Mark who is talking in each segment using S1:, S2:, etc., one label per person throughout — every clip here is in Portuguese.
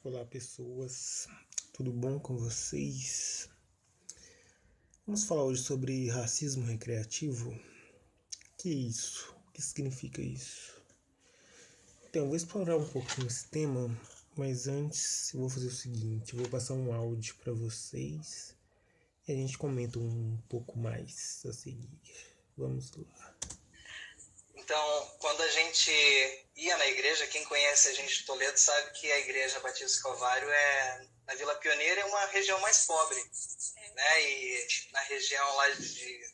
S1: Olá pessoas, tudo bom com vocês? Vamos falar hoje sobre racismo recreativo. Que é isso? O que significa isso? Então, eu vou explorar um pouquinho esse tema, mas antes eu vou fazer o seguinte, eu vou passar um áudio para vocês e a gente comenta um pouco mais a seguir. Vamos lá.
S2: Então, quando a gente ia na igreja, quem conhece a gente de Toledo sabe que a igreja Batista Calvário na Vila Pioneira é uma região mais pobre, né? E na região lá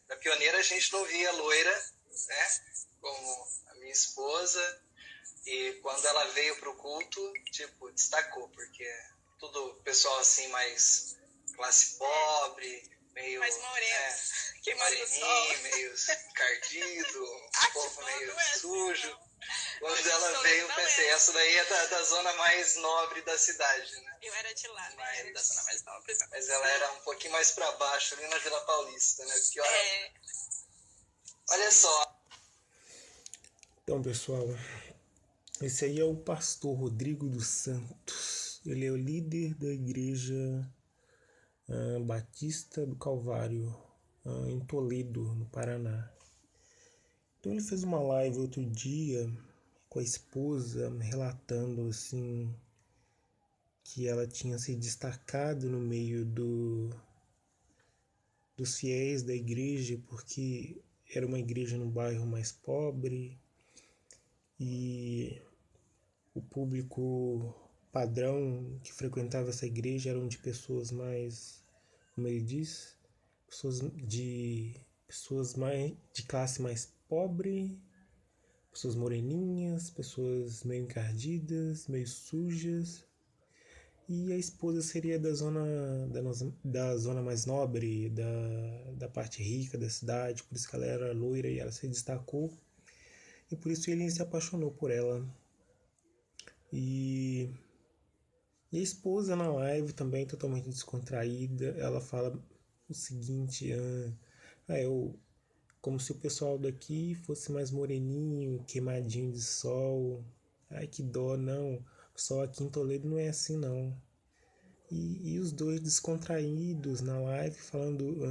S2: da Pioneira a gente não via loira, né? Como a minha esposa. E quando ela veio para o culto, tipo, destacou, porque tudo pessoal assim mais classe pobre, meio
S3: mais moreno, queimando o sol,
S2: moreninho, meio encardido, um pouco meio sujo. Quando ela veio, eu pensei, essa daí é da zona mais nobre da cidade, né?
S3: Eu era de lá, né? Era da zona mais nobre.
S2: Mas ela era um pouquinho mais para baixo, ali na Vila Paulista, né? Pior. Olha só.
S1: Então, pessoal, esse aí é o pastor Rodrigo dos Santos. Ele é o líder da igreja Batista do Calvário, em Toledo, no Paraná. Então ele fez uma live outro dia com a esposa, relatando assim que ela tinha se destacado no meio dos fiéis da igreja, porque era uma igreja num bairro mais pobre e o público padrão que frequentava essa igreja eram de pessoas mais, como ele diz, pessoas mais de classe mais pobre, pessoas moreninhas, pessoas meio encardidas, meio sujas. E a esposa seria da zona mais nobre, da parte rica da cidade, por isso que ela era loira e ela se destacou. E por isso ele se apaixonou por ela. E a esposa na live também totalmente descontraída, ela fala o seguinte, eu como se o pessoal daqui fosse mais moreninho, queimadinho de sol. Ai que dó, não. O sol aqui em Toledo não é assim não. E os dois descontraídos na live falando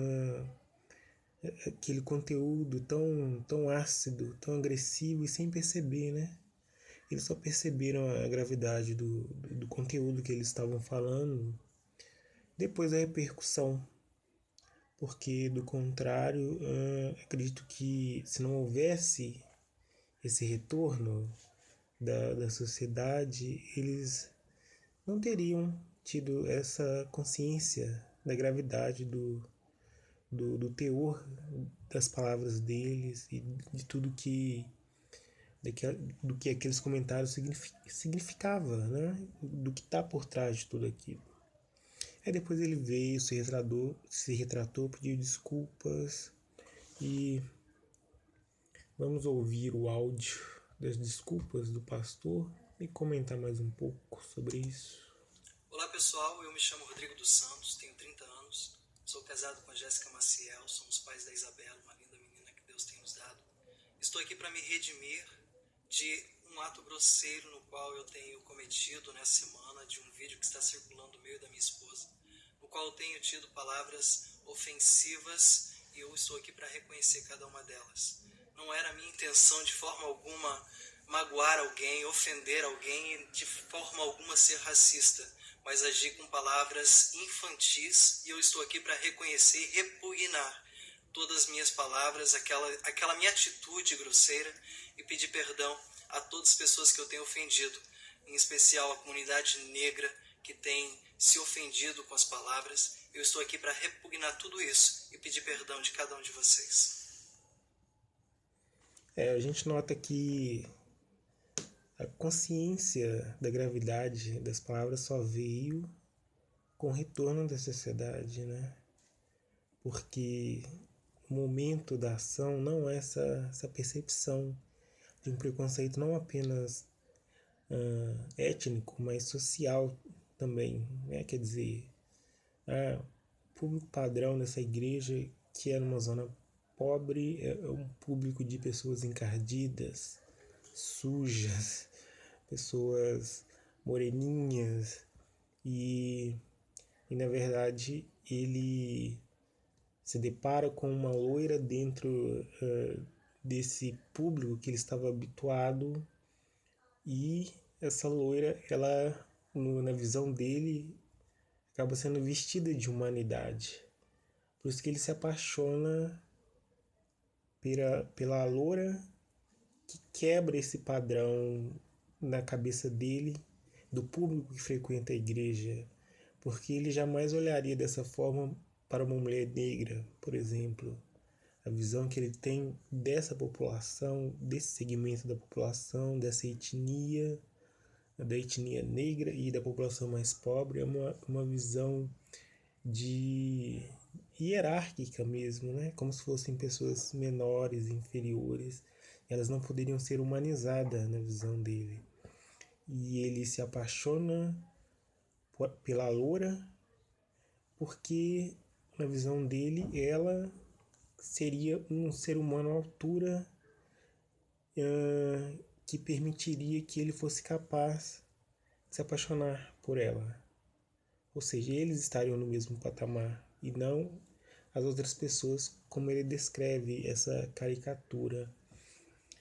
S1: aquele conteúdo tão ácido, tão agressivo e sem perceber, né? Eles só perceberam a gravidade do conteúdo que eles estavam falando depois da repercussão, porque do contrário, acredito que se não houvesse esse retorno da sociedade, eles não teriam tido essa consciência da gravidade do teor das palavras deles e de tudo do que aqueles comentários significava, né? Do que está por trás de tudo aquilo. Aí depois ele veio, se retratou, pediu desculpas e vamos ouvir o áudio das desculpas do pastor e comentar mais um pouco sobre isso.
S2: Olá pessoal, eu me chamo Rodrigo dos Santos, tenho 30 anos, sou casado com a Jéssica Maciel, somos pais da Isabela, uma linda menina que Deus tem nos dado. Estou aqui para me redimir de um ato grosseiro no qual eu tenho cometido nessa semana, de um vídeo que está circulando no meio da minha esposa, no qual eu tenho tido palavras ofensivas e eu estou aqui para reconhecer cada uma delas. Não era a minha intenção de forma alguma magoar alguém, ofender alguém e de forma alguma ser racista, mas agir com palavras infantis e eu estou aqui para reconhecer e repugnar todas as minhas palavras, aquela minha atitude grosseira e pedir perdão a todas as pessoas que eu tenho ofendido, em especial a comunidade negra que tem se ofendido com as palavras. Eu estou aqui para repugnar tudo isso e pedir perdão de cada um de vocês.
S1: A gente nota que a consciência da gravidade das palavras só veio com o retorno da sociedade, né? Porque o momento da ação não é essa percepção de um preconceito não apenas étnico, mas social também, né? Quer dizer, o público padrão dessa igreja, que é numa zona pobre, é um público de pessoas encardidas, sujas, pessoas moreninhas, e, e na verdade ele se depara com uma loira dentro desse público que ele estava habituado, e essa loira, ela, na visão dele, acaba sendo vestida de humanidade. Por isso que ele se apaixona pela loura, que quebra esse padrão na cabeça dele, do público que frequenta a igreja, porque ele jamais olharia dessa forma para uma mulher negra, por exemplo. A visão que ele tem dessa população, desse segmento da população, dessa etnia, da etnia negra e da população mais pobre, é uma visão de hierárquica mesmo, né? Como se fossem pessoas menores, inferiores. Elas não poderiam ser humanizadas na visão dele. E ele se apaixona pela loura porque, na visão dele, ela seria um ser humano à altura que permitiria que ele fosse capaz de se apaixonar por ela. Ou seja, eles estariam no mesmo patamar e não as outras pessoas, como ele descreve essa caricatura.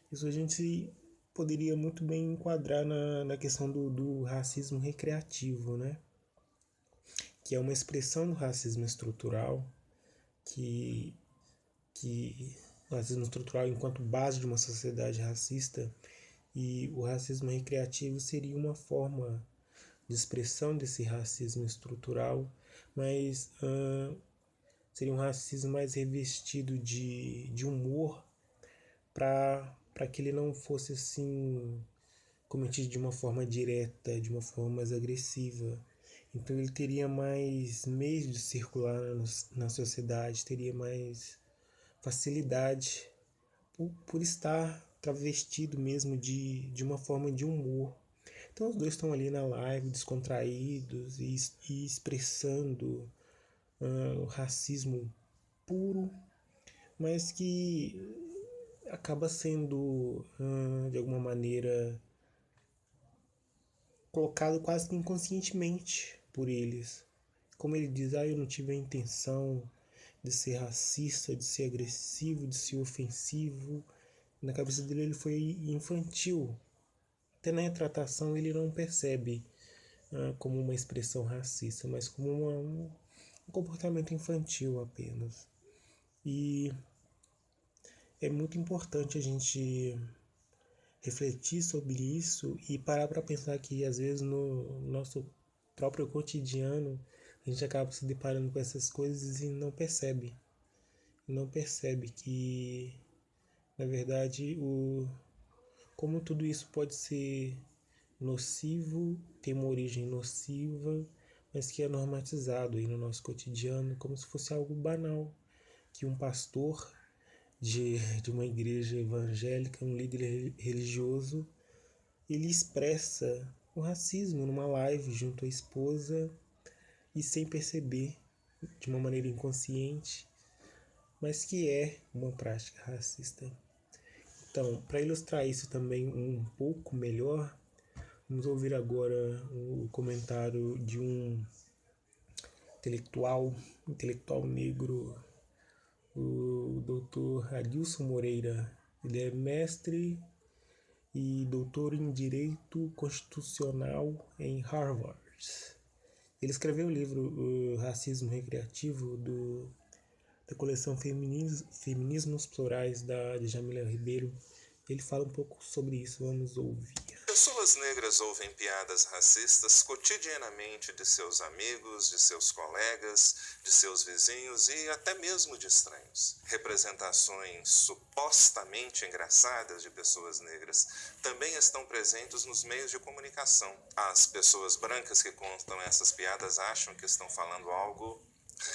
S1: Isso a gente poderia muito bem enquadrar na questão do racismo recreativo, né? Que é uma expressão do racismo estrutural, que o racismo estrutural enquanto base de uma sociedade racista, e o racismo recreativo seria uma forma de expressão desse racismo estrutural, mas seria um racismo mais revestido de humor, para que ele não fosse assim cometido de uma forma direta, de uma forma mais agressiva. Então ele teria mais meios de circular na sociedade, teria mais facilidade por estar travestido mesmo de uma forma de humor. Então os dois estão ali na live, descontraídos e expressando o racismo puro, mas que acaba sendo, de alguma maneira, colocado quase que inconscientemente por eles. Como ele diz, eu não tive a intenção de ser racista, de ser agressivo, de ser ofensivo. Na cabeça dele ele foi infantil. Até na retratação ele não percebe como uma expressão racista, mas como um comportamento infantil apenas. E é muito importante a gente refletir sobre isso e parar para pensar que às vezes no nosso próprio cotidiano a gente acaba se deparando com essas coisas e não percebe que, na verdade, como tudo isso pode ser nocivo, tem uma origem nociva, mas que é normatizado aí no nosso cotidiano como se fosse algo banal, que um pastor de uma igreja evangélica, um líder religioso, ele expressa o racismo numa live junto à esposa e sem perceber, de uma maneira inconsciente, mas que é uma prática racista. Então, para ilustrar isso também um pouco melhor, vamos ouvir agora o comentário de um intelectual negro, o Dr. Adilson Moreira. Ele é mestre e doutor em Direito Constitucional em Harvard. Ele escreveu o livro Racismo Recreativo, da coleção Feminismos Plurais, da Djamila Ribeiro. Ele fala um pouco sobre isso, vamos ouvir.
S4: Pessoas negras ouvem piadas racistas cotidianamente de seus amigos, de seus colegas, de seus vizinhos e até mesmo de estranhos. Representações supostamente engraçadas de pessoas negras também estão presentes nos meios de comunicação. As pessoas brancas que contam essas piadas acham que estão falando algo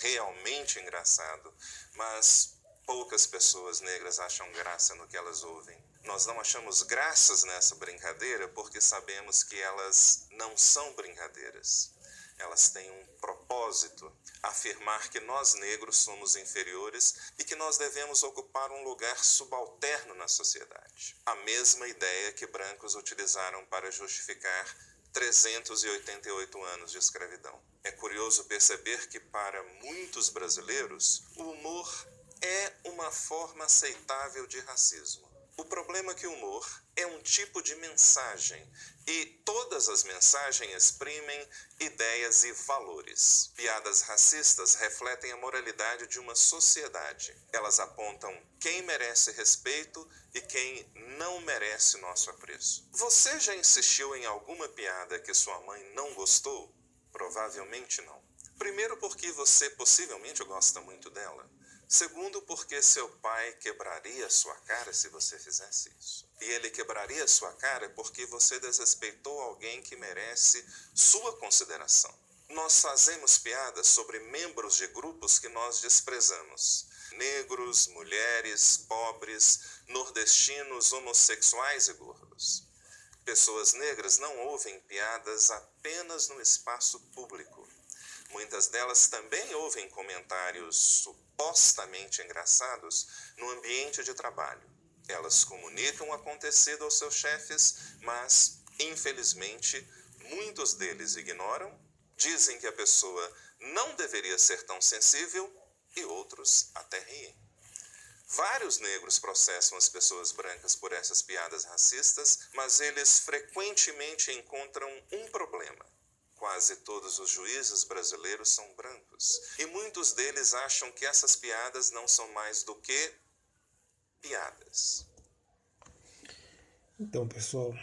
S4: realmente engraçado, mas poucas pessoas negras acham graça no que elas ouvem. Nós não achamos graças nessa brincadeira porque sabemos que elas não são brincadeiras. Elas têm um propósito, afirmar que nós negros somos inferiores e que nós devemos ocupar um lugar subalterno na sociedade. A mesma ideia que brancos utilizaram para justificar 388 anos de escravidão. É curioso perceber que, para muitos brasileiros, o humor é uma forma aceitável de racismo. O problema é que o humor é um tipo de mensagem e todas as mensagens exprimem ideias e valores. Piadas racistas refletem a moralidade de uma sociedade. Elas apontam quem merece respeito e quem não merece nosso apreço. Você já insistiu em alguma piada que sua mãe não gostou? Provavelmente não. Primeiro, porque você possivelmente gosta muito dela. Segundo, porque seu pai quebraria sua cara se você fizesse isso. E ele quebraria sua cara porque você desrespeitou alguém que merece sua consideração. Nós fazemos piadas sobre membros de grupos que nós desprezamos. Negros, mulheres, pobres, nordestinos, homossexuais e gordos. Pessoas negras não ouvem piadas apenas no espaço público. Muitas delas também ouvem comentários supostamente engraçados no ambiente de trabalho. Elas comunicam o acontecido aos seus chefes, mas, infelizmente, muitos deles ignoram, dizem que a pessoa não deveria ser tão sensível e outros até riem. Vários negros processam as pessoas brancas por essas piadas racistas, mas eles frequentemente encontram um problema. Quase todos os juízes brasileiros são brancos, e muitos deles acham que essas piadas não são mais do que piadas.
S1: Então, pessoal,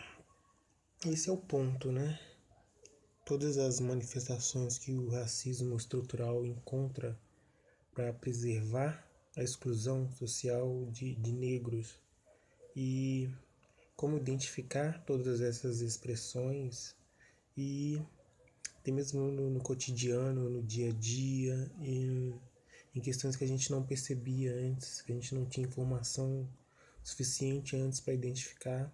S1: esse é o ponto, né? Todas as manifestações que o racismo estrutural encontra para preservar a exclusão social de negros e como identificar todas essas expressões e até mesmo no cotidiano, no dia a dia, em questões que a gente não percebia antes, que a gente não tinha informação suficiente antes para identificar.